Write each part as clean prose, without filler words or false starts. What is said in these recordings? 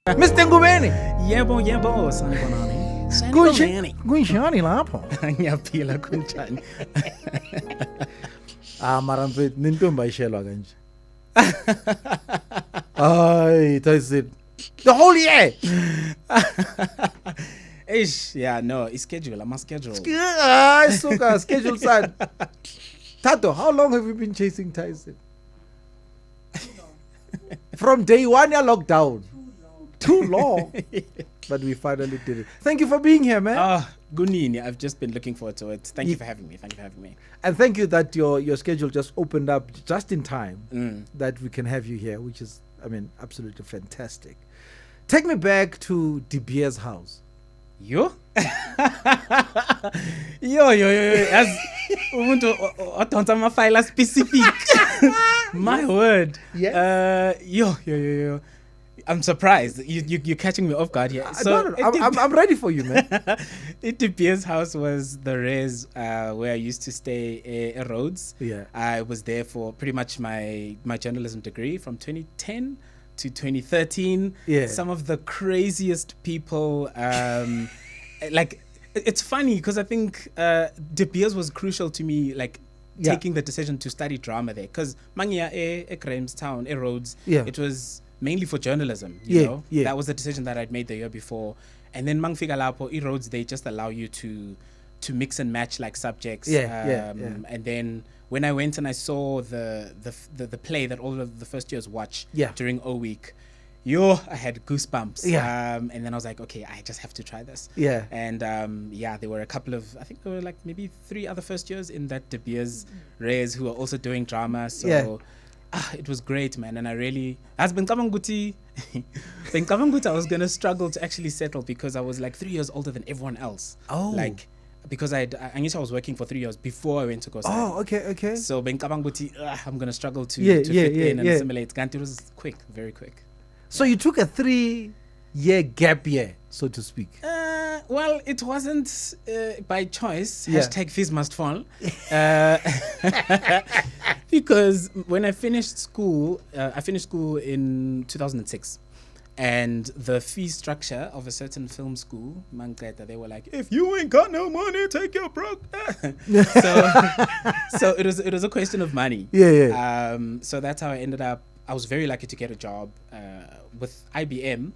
Mr. Ngubeni. Yebo, sanibonani. Kunjani lapho? Ngiyaphila kunjani? Mara mfethu nintombi ayishelwa kanje. Ay, Tyson. The whole year. Yeah, no, it's schedule. I'm a schedule. Suka, schedule son. Tato, how long have you been chasing Tyson? From day one, you're locked down. Too long. But we finally did it. Thank you for being here, man. Gunini, I've just been looking forward to it. Thank you for having me. And thank you that your schedule just opened up just in time that we can have you here, which is, absolutely fantastic. Take me back to Tbose's house. Yo. As umuntu odonsa ama file specific. My word. Yes. Yo. I'm surprised. You're catching me off guard here. So I'm ready for you, man. Tbose's house was the res where I used to stay at Rhodes. Yeah. I was there for pretty much my journalism degree from 2010 to 2013. Yeah. Some of the craziest people. Like, it's funny because I think Tbose was crucial to me, like, taking the decision to study drama there. Because Mangia Grahamstown, Rhodes, it was mainly for journalism, you know. Yeah. That was the decision that I'd made the year before. And then Mangfika Lapo, Rhodes, they just allow you to mix and match like subjects. And then when I went and I saw the play that all of the first years watch during O Week, I had goosebumps. And then I was like, okay, I just have to try this. Yeah. And there were a couple of, I think there were like maybe 3 other first years in that Tbose Reyes who were also doing drama. So it was great, man. And I really, as Ben Kamanguti, I was going to struggle to actually settle because I was like 3 years older than everyone else. Oh. Like, because I guess I was working for 3 years before I went to go study. Oh, okay. So Ben Kamanguti, I'm going to struggle to fit in and assimilate. It was quick, very quick. So you took a 3-year gap year, so to speak. Well, it wasn't by choice. Hashtag fees must fall. Because when I finished school in 2006. And the fee structure of a certain film school, Mangreta, they were like, if you ain't got no money, take your broke. So it was a question of money. So that's how I ended up. I was very lucky to get a job with IBM.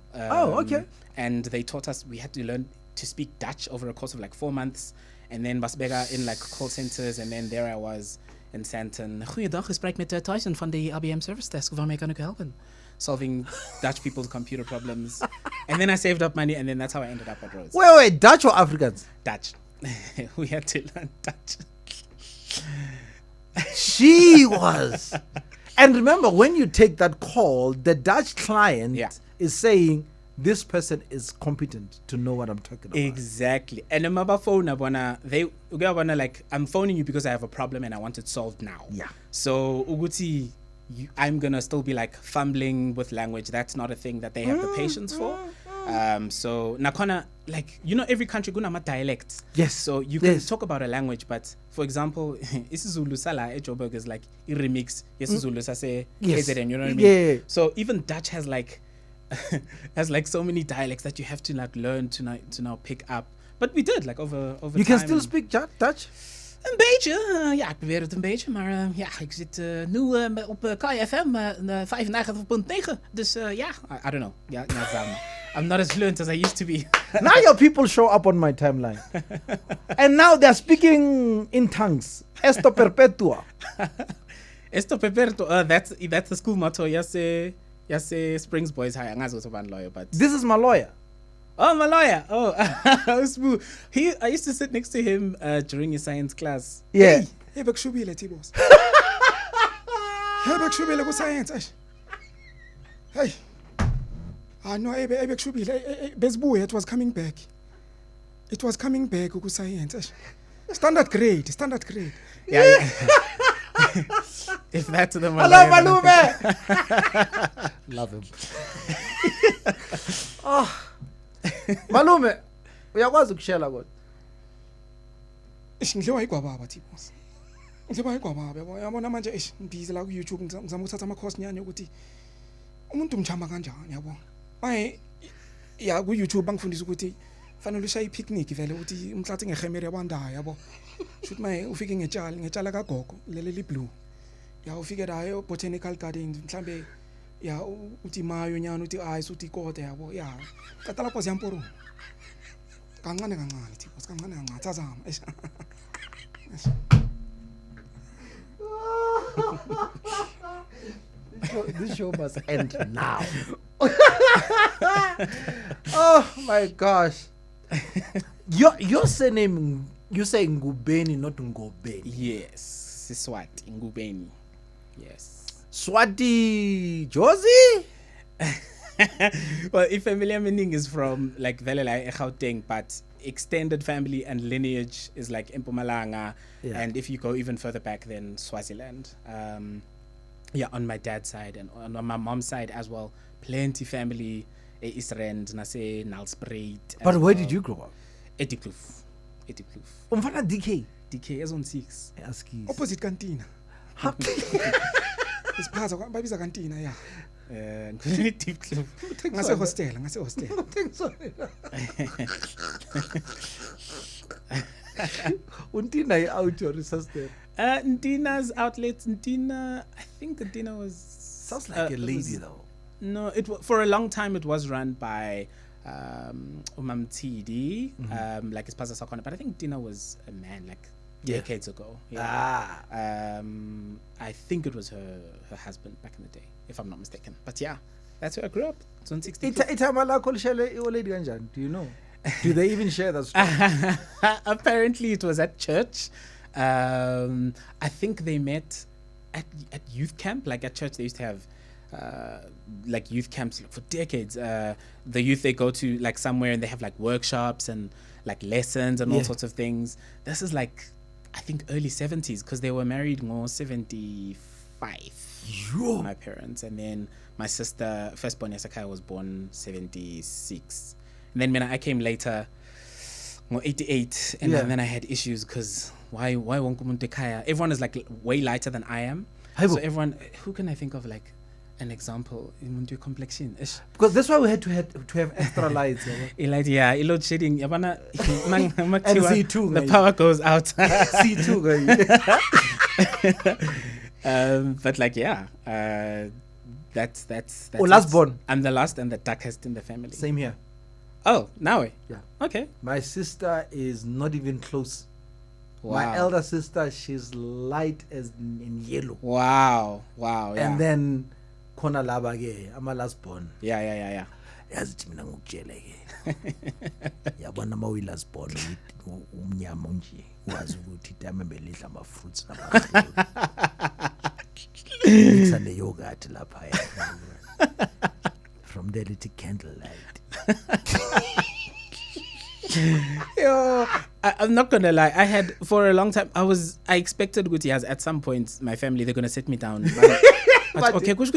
And they taught us we had to learn to speak Dutch over a course of like 4 months. And then Basbega in like call centers. And then there I was in Sandton. Goeiedag, gesprek met Tyson van de IBM Service Desk. Waarmee kan ik helpen? Solving Dutch people's computer problems. And then I saved up money. And then that's how I ended up at Rhodes. Wait, Dutch or Africans? Dutch. We had to learn Dutch. She was. And remember, when you take that call, the Dutch client is saying, this person is competent to know what I'm talking about. Exactly. And the mobile phone, like, I'm phoning you because I have a problem and I want it solved now. Yeah. So, Uguti, I'm going to still be like fumbling with language. That's not a thing that they have the patience for. So, Nakona, like, every country guna ma dialect. Yes. So you can talk about a language, but for example, isiZulu sala eJoburg is like a remix. isiZulu sase KZN, you know what I mean? Yeah. So even Dutch has like so many dialects that you have to like learn to now pick up. But we did like over You time. can still speak Dutch? Een beetje, ja, ik probeer het een beetje, maar ik zit nu op KFM 95.9, dus I don't know. I'm not as fluent as I used to be. Now your people show up on my timeline. And now they're speaking in tongues. Esto perpetua. Esto perpetua, that's the school motto. Yase Springs Boys High. Angazi ukuthi ubani lawyer, but this is my lawyer. Oh, my lawyer. Oh, smooth. I used to sit next to him during his science class. Yeah. Hey, bekshubile T-Bose. Hey, bekshubile ku science. Hey. No, hey, bekshubile. Bezbuya, it was coming back. It was coming back ku science. Standard grade. Yeah. If that's the Hello, Malume. Love him. Malume, uyakwazi ukushela kodwa. Ngidliwa igwababa T-Bose. Ngidliwa igwababa yabona manje ngibize la ku YouTube ngizama ukuthatha ama course nyane ukuthi umuntu umchama kanjani yabo. ya ku YouTube bangifundisa ukuthi fanele ushaye ipicnic vele uthi umhlathi ngehemere yabandayo yabo shoot my ufike ngetshala kagogo leli blue ya ufike la botanical garden mhlambe ya uthi mayo nyana uthi ice uthi ikode yabo ya qatala phosi yamporo kancane T-Bose kancane tsazama This show must end now. Oh my gosh. Your surname, you say Ngubeni, not Ngobeni. Yes, Swati Ngubeni. Yes. Swati Josie? Well, if familiar meaning is from like Velelai Gauteng, but extended family and lineage is like Mpumalanga, and if you go even further back, then Swaziland. On my dad's side and on my mom's side as well, plenty family. Isrand, Nase, Nalspruit. But where did you grow up? Etiklof. Umfana DK. DK is on 6. Opposite cantina. It's part of baby's cantina, yeah. Ngase hostel. Untina out your hostel. Ntina's outlets. Ntina, I think Ntina was sounds like a lady though. No, for a long time it was run by Umam TD, like his pastor Sakona, but I think Ntina was a man like decades ago. Yeah. I think it was her husband back in the day, if I'm not mistaken. But yeah, that's where I grew up. It's on 60. Do you know? Do they even share that story? Apparently it was at church. I think they met at youth camp. Like at church they used to have like youth camps for decades. The youth, they go to like somewhere and they have like workshops and like lessons and all sorts of things. This is like, I think early 70s, because they were married more 75. My parents, and then my sister, firstborn Yasakai, was born 76, and then when I came later, 88, and then I had issues because why won't everyone is like way lighter than I am. So everyone, who can I think of like an example in complexion? Because that's why we had to have extra lights. Load shedding. And C2, the power goes out. C2, but like that's last born. I'm the last and the darkest in the family. Same here. Oh, now yeah. Okay. My sister is not even close. Wow. My elder sister, she's light as in yellow. Wow. Yeah. And then Kona Labage, I'm a last born. Yeah. Yazi thi mina ngukutshele ke. Yabona mawi last born umnyama nje wazi ukuthi tamembe lidla ama fruits nama. Mix the yogurt lapha. From there little candlelight. Yo, I'm not gonna lie. I had for a long time. I expected Guti as at some point my family, they're gonna sit me down. But okay, because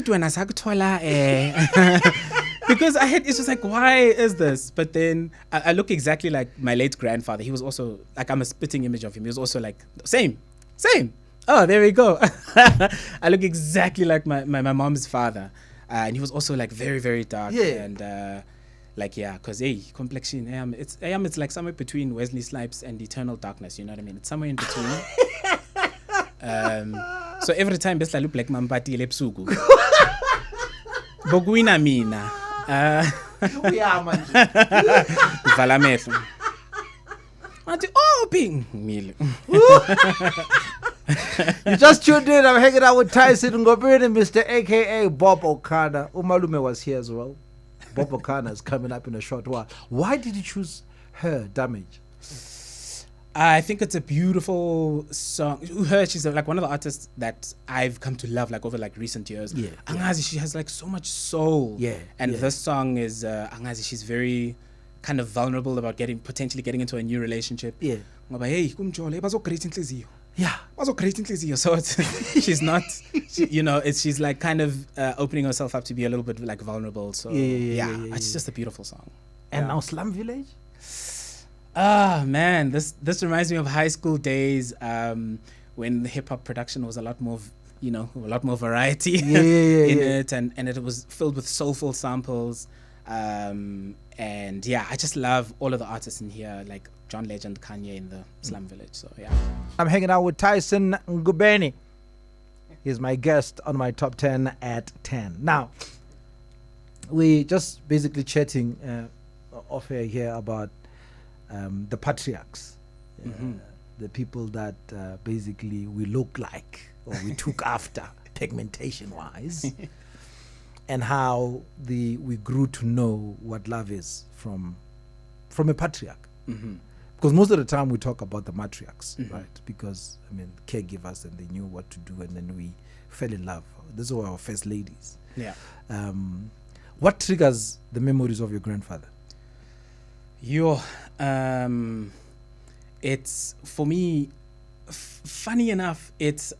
I had, it's just like, why is this? But then I look exactly like my late grandfather. He was also like, I'm a spitting image of him. He was also like same. Oh, there we go. I look exactly like my mom's father, and he was also like very, very dark and. Like because complexion it's like somewhere between Wesley Snipes and Eternal Darkness, you know what I mean? It's somewhere in between. So every time best I look like Mambati Lepsugu. Boguina mina. Valameso. Ping. You just tuned in. I'm hanging out with Tyson Ngobeni, Mr. AKA Bob Okada. Umalume was here as well. Bob O'Connor is coming up in a short while. Why did you choose her, Damage? I think it's a beautiful song. Her, she's like one of the artists that I've come to love like over like recent years. Angazi, she has like so much soul. And this song is Angazi, she's very kind of vulnerable about potentially getting into a new relationship. So she's not, she's like kind of opening herself up to be a little bit like vulnerable. So it's just a beautiful song. And now Slum Village? Ah, man, this reminds me of high school days when the hip hop production was a lot more, a lot more variety in it, and it was filled with soulful samples. And yeah, I just love all of the artists in here, like John Legend, Kanye in the Slum Village. So yeah, I'm hanging out with Tyson Ngobeni. He's my guest on my top 10 at 10. Now, we just basically chatting off air here about the patriarchs, the people that basically we look like or we took after pigmentation wise. And how we grew to know what love is from a patriarch. Because most of the time we talk about the matriarchs, right? Because, I mean, caregivers, and they knew what to do, and then we fell in love. These were our first ladies. Yeah. What triggers the memories of your grandfather? It's, for me, funny enough, it's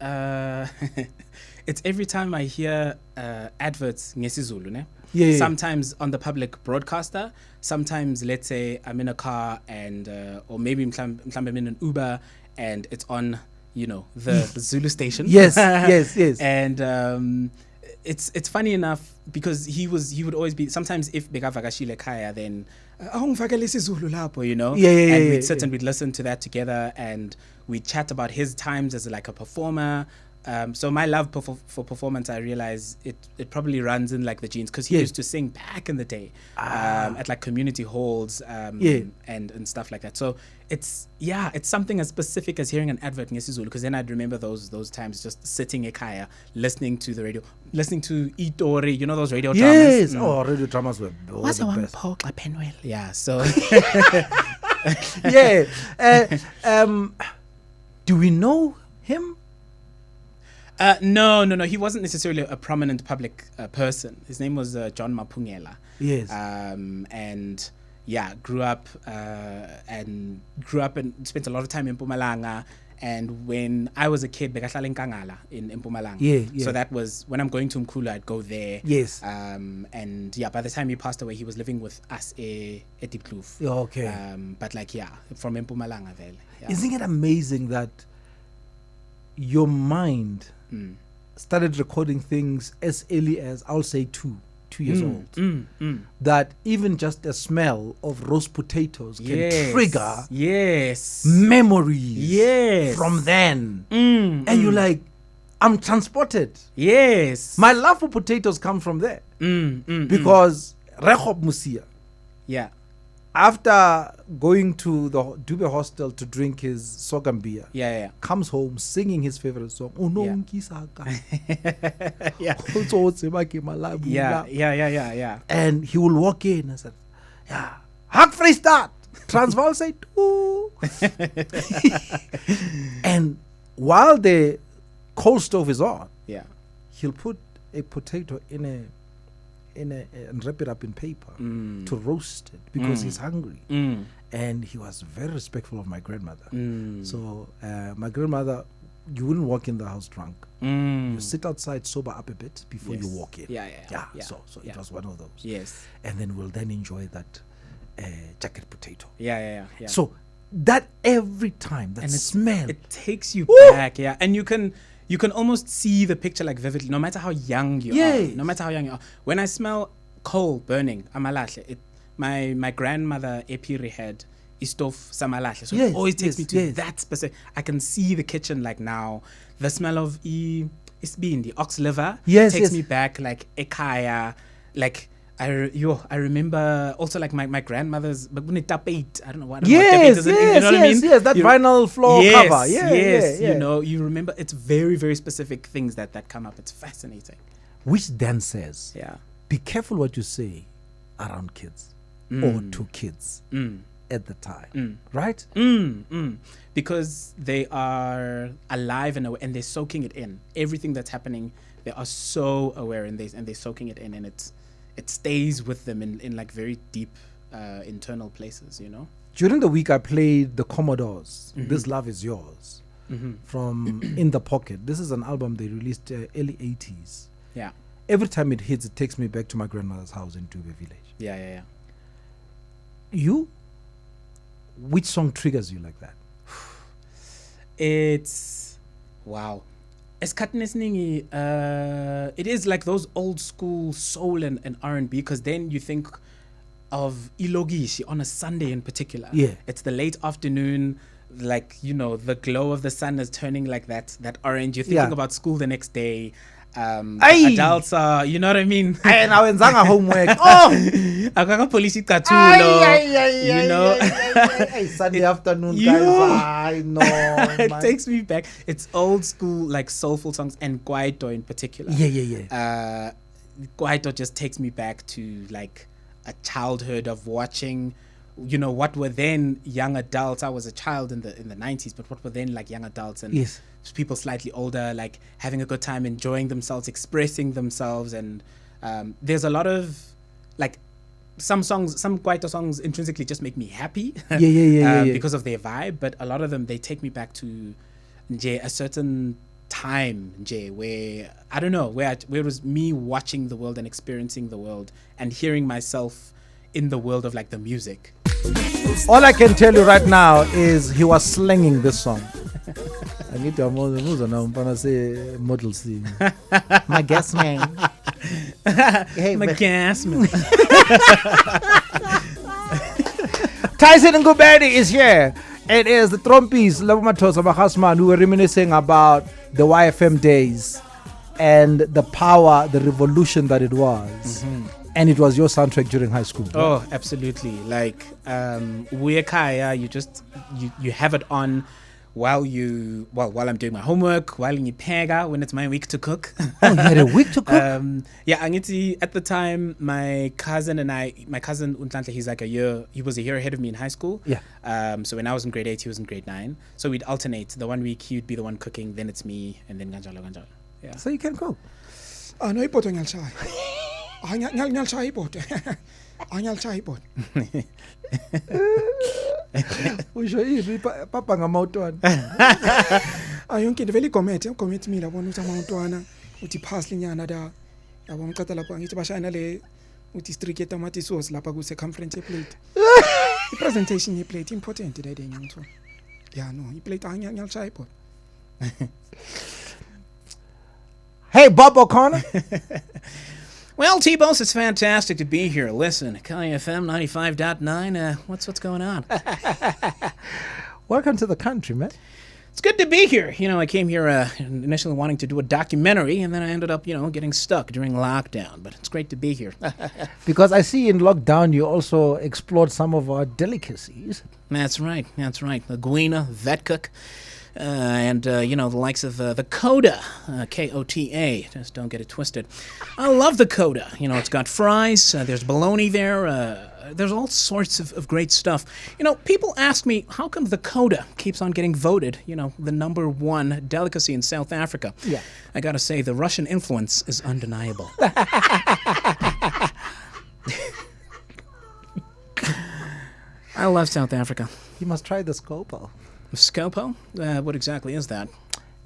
it's every time I hear adverts ngesizulu, ne? Yeah. Sometimes on the public broadcaster, sometimes let's say I'm in a car and or maybe I'm in an Uber and it's on, you know, the Zulu station. Yes. And it's funny enough because he would always be, sometimes if bekavakashile khaya, then you know, and we'd sit and we'd listen to that together and we'd chat about his times as like a performer. So my love for performance, I realize it probably runs in like the genes, because he used to sing back in the day at like community halls and stuff like that. So it's something as specific as hearing an advert in Zulu, because then I'd remember those times just sitting ekaya, listening to the radio, listening to Itori, you know, those radio dramas. Radio dramas were what's the one best. Penwell? Yeah, so do we know him? No. He wasn't necessarily a prominent public person. His name was John Mapungela. Yes. And yeah, grew up and spent a lot of time in Mpumalanga. And when I was a kid, bekahlala in Kangala in Mpumalanga. Yeah. So that was when I'm going to Mkhulu, I'd go there. Yes. And yeah, by the time he passed away, he was living with us at Diepkloof. Okay. But like, yeah, from Mpumalanga vele. Yeah. Isn't it amazing that your mind started recording things as early as, I'll say, 2 years old? That even just the smell of roast potatoes can trigger memories from then. And you're like, I'm transported. Yes. My love for potatoes comes from there. Because Rehob Musia, after going to the Dube hostel to drink his Sogam beer, comes home singing his favorite song. And he will walk in and say, Hak Vrystaat, Transvaal say too. And while the coal stove is on, he'll put a potato and wrap it up in paper to roast it because he's hungry. And he was very respectful of my grandmother. So my grandmother, you wouldn't walk in the house drunk. You sit outside, sober up a bit before you walk in. So it was one of those. Yes. And then we'll then enjoy that jacket potato. So that every time, that smell, it takes you back. And you can almost see the picture like vividly, no matter how young you are. No matter how young you are. When I smell coal burning, amalahle, my grandmother Epiri had istov samalahle. So it always takes me to that specific. I can see the kitchen like now. The smell of isbindi, ox liver, takes me back like ekaya, like I remember also like my grandmother's tapete. I don't know what. Yes, what I mean? Yes, that vinyl floor cover. Yes. You know, you remember. It's very, very specific things that come up. It's fascinating. Which then says, be careful what you say around kids or to kids at the time, right? Because they are alive and they're soaking it in. Everything that's happening, they are so aware and they're soaking it in, and it stays with them in like very deep internal places, you know. During the week I played the Commodores, This Love Is Yours, from In the Pocket. This is an album they released early 80s. Every time it hits, it takes me back to my grandmother's house in Tube Village. You, which song triggers you like that? It's wow. It is like those old school soul and R&B, because then you think of Ilogishi on a Sunday in particular. Yeah. It's the late afternoon, like, you know, the glow of the sun is turning like that orange. You're thinking about school the next day. Adults are, you know what I mean? And I went homework. Oh, you know, Sunday afternoon, guys. I know. It takes me back. It's old school, like soulful songs, and Kwaito in particular. Yeah. Kwaito just takes me back to like a childhood of watching, you know, what were then young adults. I was a child in the 90s, but what were then like young adults and people slightly older, like having a good time, enjoying themselves, expressing themselves. And there's a lot of like some Kwaito songs intrinsically just make me happy because of their vibe, but a lot of them, they take me back to a certain time where I don't know, where it was me watching the world and experiencing the world and hearing myself in the world of like the music. All I can tell you right now is he was slinging this song. I need to say model scene. My gas man. Hey, my gas man. Tyson Ngobeni is here. It is the Trompies, Labumatosa Bahasman, who were reminiscing about the YFM days and the power, the revolution that it was. And it was your soundtrack during high school. Right? Oh, absolutely. Like, Uyekaya, you have it on while I'm doing my homework, while in Pega, when it's my week to cook. Oh, you had a week to cook? Yeah, at the time, my cousin Untlante, he was a year ahead of me in high school. Yeah. So when I was in grade 8, he was in grade 9. So we'd alternate. The 1 week he would be the one cooking, then it's me, and then ganjalo. Yeah. So you can cook? No, ipoto ngalchai. Ngalchai ipoto. Ngalchai ipoto. Papa ngamawutwana. Yonke into vele commit me labona uthi amawutwana uthi parsley nyana da yabo ngicatha lapha ngithi bashayina le uthi streak tomato sauce lapha ku circumference plate. I-presentation ye-plate important today ngiyangithola. Yeah, no, i-plate ngiyalchaya ipoto. Hey, Bob O'Connor. Well, T-Bose, it's fantastic to be here. Listen, Kali FM 95.9, what's going on? Welcome to the country, man. It's good to be here. You know, I came here initially wanting to do a documentary, and then I ended up, getting stuck during lockdown. But it's great to be here. Because I see in lockdown you also explored some of our delicacies. That's right. The guina, vet cook. And the likes of the Coda, Kota. Just don't get it twisted. I love the Coda. It's got fries. There's bologna there. There's all sorts of great stuff. People ask me, how come the Coda keeps on getting voted, the number one delicacy in South Africa? Yeah. I gotta say, the Russian influence is undeniable. I love South Africa. You must try the Scopo. Scopo? What exactly is that?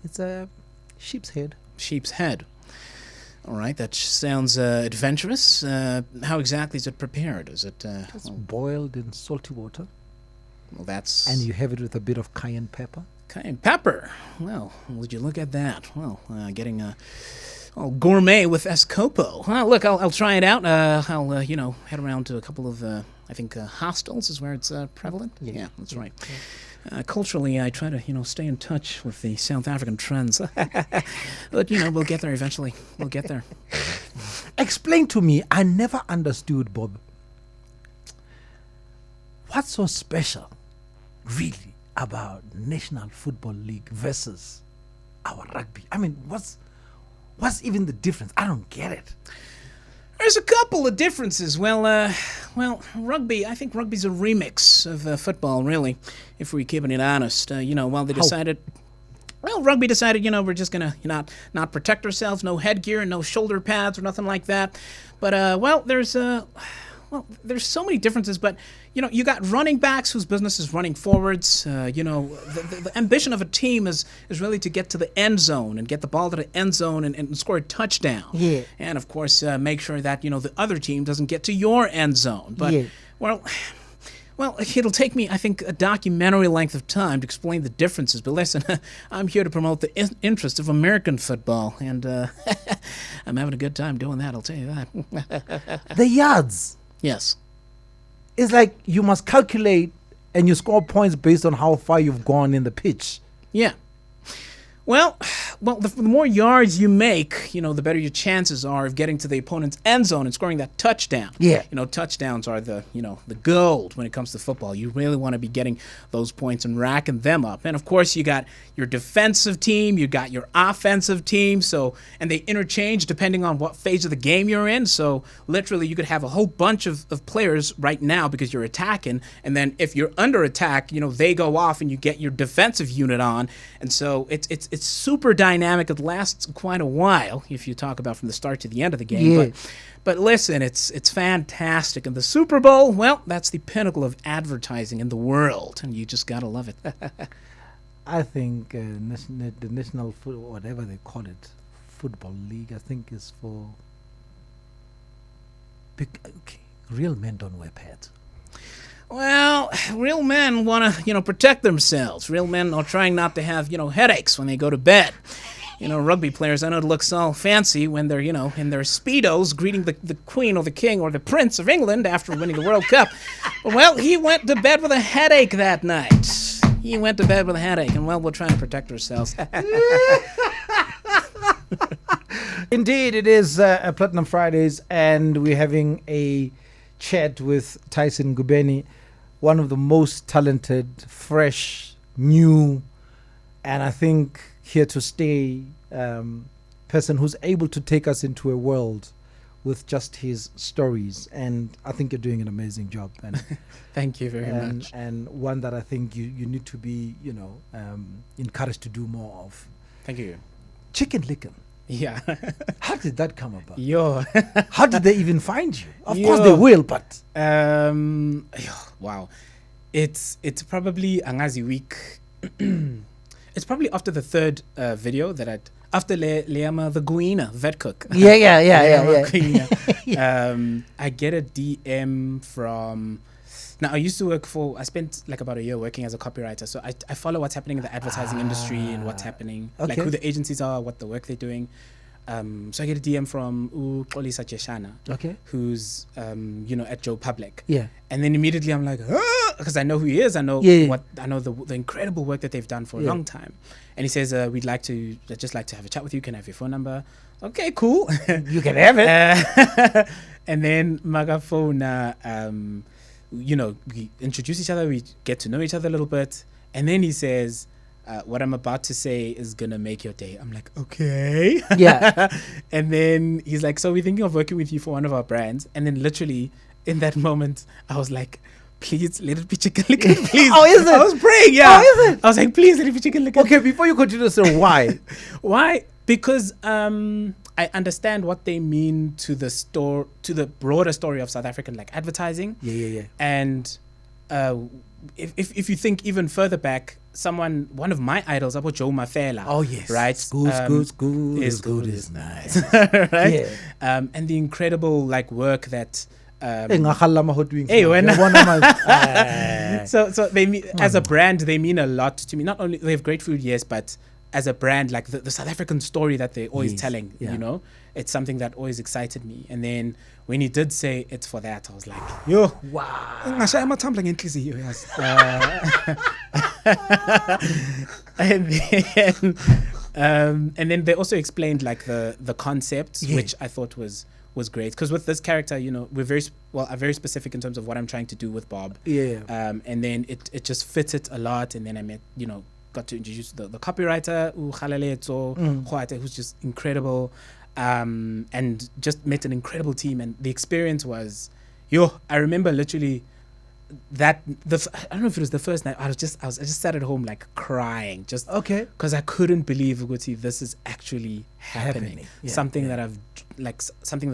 It's a sheep's head. Sheep's head. All right, that sounds adventurous. How exactly is it prepared? Is it... It's boiled in salty water. Well, that's... And you have it with a bit of cayenne pepper. Cayenne pepper? Well, would you look at that? Well, getting all gourmet with Escopo. Well, look, I'll try it out. I'll, head around to a couple of, I think, hostels is where it's prevalent. Yeah, that's right. Yeah. Culturally, I try to, stay in touch with the South African trends. But, we'll get there eventually. We'll get there. Explain to me, I never understood, Bob. What's so special, really, about National Football League versus our rugby? I mean, what's even the difference? I don't get it. There's a couple of differences. Well, rugby, I think rugby's a remix of football, really, if we're keeping it honest. While they decided... Well, rugby decided, we're just going to not protect ourselves, no headgear, no shoulder pads or nothing like that. But, there's so many differences, but, you got running backs whose business is running forwards. The ambition of a team is really to get to the end zone and get the ball to the end zone and score a touchdown. Yeah. And, of course, make sure that, the other team doesn't get to your end zone. But, well, it'll take me, I think, a documentary length of time to explain the differences. But listen, I'm here to promote the interest of American football, and I'm having a good time doing that, I'll tell you that. The yards. Yes. it's like you must calculate and you score points based on how far you've gone in the pitch. Yeah. Well, the more yards you make, the better your chances are of getting to the opponent's end zone and scoring that touchdown. Yeah. Touchdowns are the gold when it comes to football. You really want to be getting those points and racking them up. And of course, you got your defensive team, you got your offensive team, and they interchange depending on what phase of the game you're in. So literally, you could have a whole bunch of players right now because you're attacking, and then if you're under attack, they go off and you get your defensive unit on. And so it's super dynamic. It lasts quite a while if you talk about from the start to the end of the game. Yeah. But listen, it's fantastic. And the Super Bowl, well, that's the pinnacle of advertising in the world, and you just gotta love it. I think the National Football, whatever they call it, Football League, I think is for real men don't wear pads. Well, real men want to, protect themselves. Real men are trying not to have, headaches when they go to bed. Rugby players, I know it looks all fancy when they're, in their Speedos greeting the Queen or the King or the Prince of England after winning the World Cup. Well, he went to bed with a headache that night. And, well, we're trying to protect ourselves. Indeed, it is Platinum Fridays, and we're having a chat with Tyson Ngobeni, one of the most talented, fresh, new, and I think here to stay person who's able to take us into a world with just his stories. And I think you're doing an amazing job. And thank you very much. And one that I think you need to be, encouraged to do more of. Thank you. Chicken Licken. Yeah. How did that come about? Yo. How did they even find you? Of course they will, but wow. It's probably Angazi week. It's probably after the third video that after Leama the Guina vet cook. Yeah. I get a DM from. Now, I spent like about a year working as a copywriter. So I follow what's happening in the advertising industry and what's happening, like who the agencies are, what the work they're doing. So I get a DM from Xolisa Cheshana, who's, at Joe Public. Yeah. And then immediately I'm like, because I know who he is. I know I know the incredible work that they've done for a long time. And he says, I'd just like to have a chat with you. Can I have your phone number? Okay, cool. You can have it. And then Magafona, we introduce each other, we get to know each other a little bit, and then he says, what I'm about to say is gonna make your day. I'm like, okay. Yeah. And then he's like, so we're thinking of working with you for one of our brands. And then literally in that moment, I was like, please let it be Chicken Licken, please. Oh, is it? I was praying, yeah. Oh, is it? I was like, please let it be Chicken Licken. Okay, before you continue, so why? Why? Because I understand what they mean to the broader story of South African like advertising. Yeah. And if you think even further back, one of my idols, about Joe Mafela. Oh yes, right. School is nice. Right. Yeah. And the incredible like work that. So they as a brand they mean a lot to me. Not only they have great food, yes, but as a brand, like the South African story that they're always telling, it's something that always excited me. And then when he did say it's for that, I was like, yo, wow. And then they also explained like the concepts, which I thought was great, because with this character, we're very specific in terms of what I'm trying to do with Bob. And then it just fits it a lot. And then I met, got to introduce the copywriter, who's just incredible, and just met an incredible team. And the experience was, I remember literally that I don't know if it was the first night. I just sat at home like crying, just because I couldn't believe this is actually happening. Something that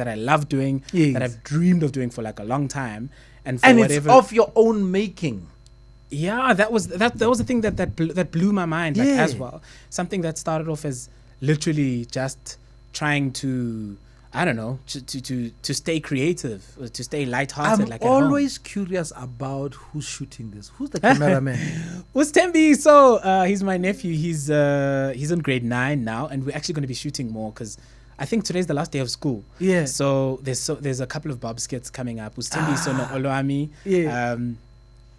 I love doing, that I've dreamed of doing for like a long time, and it's of your own making. Yeah, that was the thing that blew my mind as well. Something that started off as literally just trying to, I don't know, to stay creative, to stay lighthearted. I'm always curious about who's shooting this. Who's the cameraman? Was Tembi? So he's my nephew. He's in grade 9 now, and we're actually going to be shooting more because I think today's the last day of school. Yeah. So there's a couple of Bob skits coming up. Ustembi Sono Oloami. Yeah.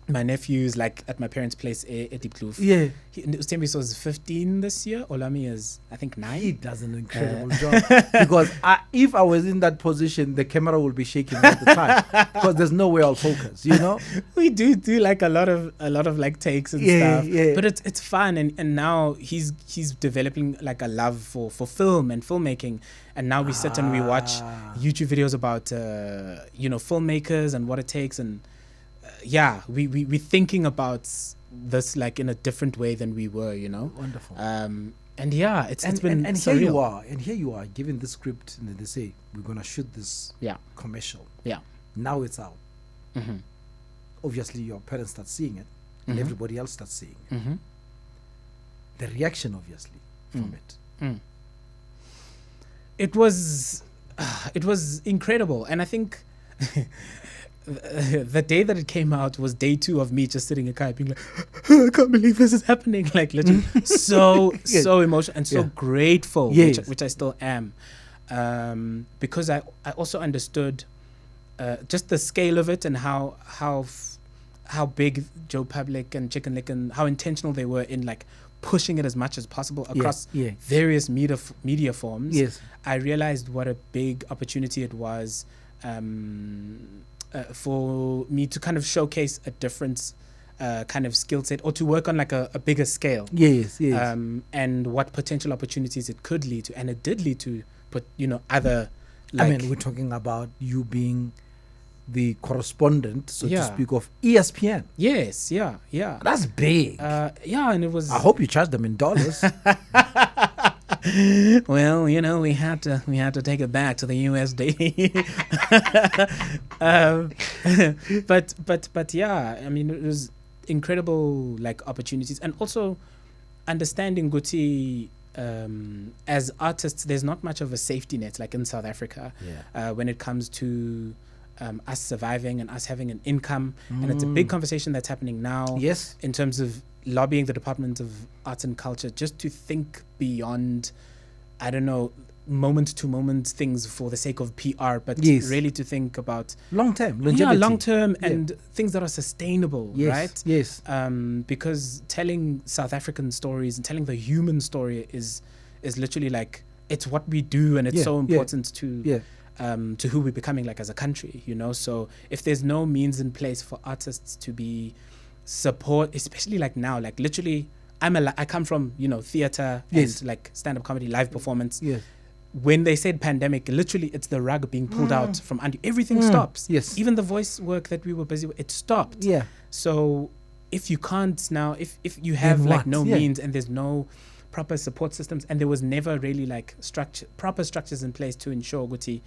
My nephew's like at my parents' place at Diploof. Yeah. Ustembi was 15 this year. Olami is, I think, 9. He does an incredible job. Because if I was in that position, the camera will be shaking all the time. Because there's no way I'll focus, you know? We do like a lot of like takes and stuff. Yeah. But it's fun, and now he's developing like a love for film and filmmaking. And now we sit and we watch YouTube videos about filmmakers and what it takes, and we're thinking about this like in a different way than we were, you know. Wonderful. It's been and surreal. here you are given the script, and then they say we're gonna shoot this commercial. Yeah. Now it's out. Mm-hmm. Obviously, your parents start seeing it, and everybody else starts seeing it. Mm-hmm. The reaction, obviously, from it. Mm. It was incredible, and I think the day that it came out was day 2 of me just sitting in a car being like, I can't believe this is happening, like literally so emotional and so grateful, which I still am, because I also understood just the scale of it and how big Joe Public and Chicken Licken, how intentional they were in like pushing it as much as possible across various media forms. Yes. I realized what a big opportunity it was for me to kind of showcase a different kind of skill set, or to work on like a bigger scale. Yes. And what potential opportunities it could lead to, and it did lead to, other. Like, I mean, we're talking about you being the correspondent, so to speak, of ESPN. Yes, yeah. That's big. And it was. I hope you charged them in dollars. Well, we had to take it back to the USD. But yeah, I mean, it was incredible, like, opportunities, and also understanding Guti. As artists, there's not much of a safety net like in South Africa when it comes to us surviving and us having an income. And it's a big conversation that's happening now in terms of lobbying the Department of Arts and Culture just to think beyond, I don't know, moment to moment things for the sake of PR, but really to think about long-term longevity. Long-term and things that are sustainable, right? Yes. Because telling South African stories and telling the human story is literally like, it's what we do, and it's so important to who we're becoming, like, as a country, So if there's no means in place for artists to be support, especially like now, like literally I come from theater and like stand-up comedy, live performance. When they said pandemic, literally it's the rug being pulled out from under. Everything stops. Even the voice work that we were busy with, it stopped. So if you can't now, if you have like no means, and there's no proper support systems, and there was never really like proper structures in place to ensure Guti,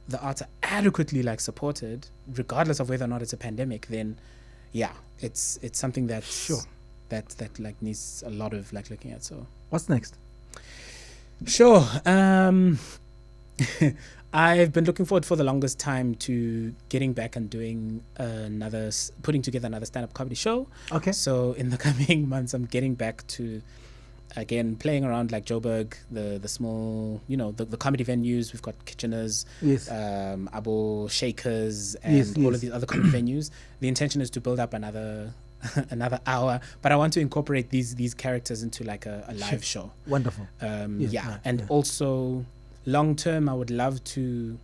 the arts are adequately like supported, regardless of whether or not it's a pandemic, then it's something that that like needs a lot of like looking at. So what's next? Sure. I've been looking forward for the longest time to getting back and doing putting together another stand-up comedy show. Okay. So in the coming months, I'm getting back to, again, playing around like Joburg, the small, the comedy venues. We've got Kitcheners, Abo Shakers, and all of these other comedy venues. The intention is to build up another hour, but I want to incorporate these characters into like a live show. Wonderful. Also long term, I would love to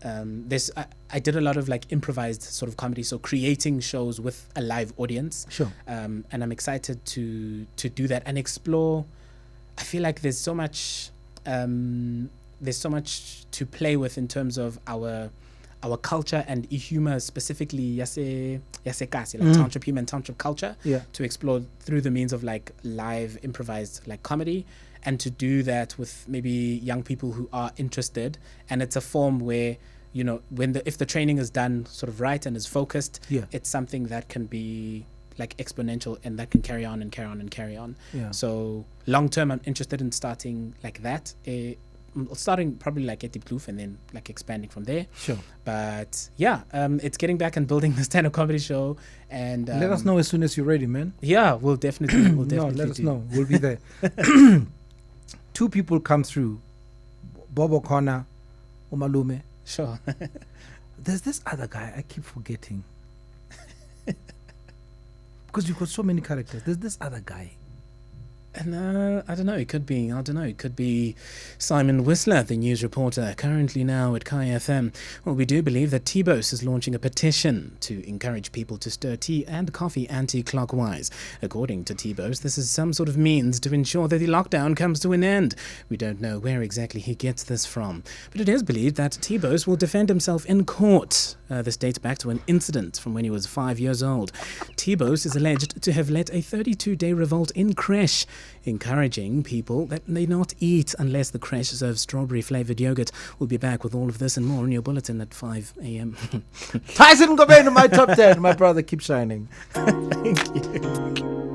I did a lot of like improvised sort of comedy, so creating shows with a live audience. And I'm excited to do that and explore. I feel like there's so much to play with in terms of our culture and humor, specifically yasekasi, like township humor and township culture, to explore through the means of like live improvised like comedy, and to do that with maybe young people who are interested. And it's a form where, if the training is done sort of right and is focused, it's something that can be like exponential, and that can carry on and carry on and carry on. So long term, I'm interested in starting like that. Starting probably like at Diploof and then like expanding from there. But it's getting back and building the stand-up comedy show. And let us know as soon as you're ready, man. We'll definitely let us know. We'll be there. 2 people come through. Bob O'Connor, Umalume. Sure. There's this other guy I keep forgetting. Because you've got so many characters. There's this other guy. No, I don't know. It could be. It could be Simon Whistler, the news reporter, currently now at Kai FM. Well, we do believe that T-Bose is launching a petition to encourage people to stir tea and coffee anti-clockwise. According to T-Bose, this is some sort of means to ensure that the lockdown comes to an end. We don't know where exactly he gets this from, but it is believed that T-Bose will defend himself in court. This dates back to an incident from when he was 5 years old. T-Bose is alleged to have led a 32-day revolt in creche, encouraging people that they not eat unless the creche serves strawberry-flavoured yogurt. We'll be back with all of this and more in your bulletin at 5 a.m. Tyson Ngobeni, my top 10. My brother, keep shining. Thank you.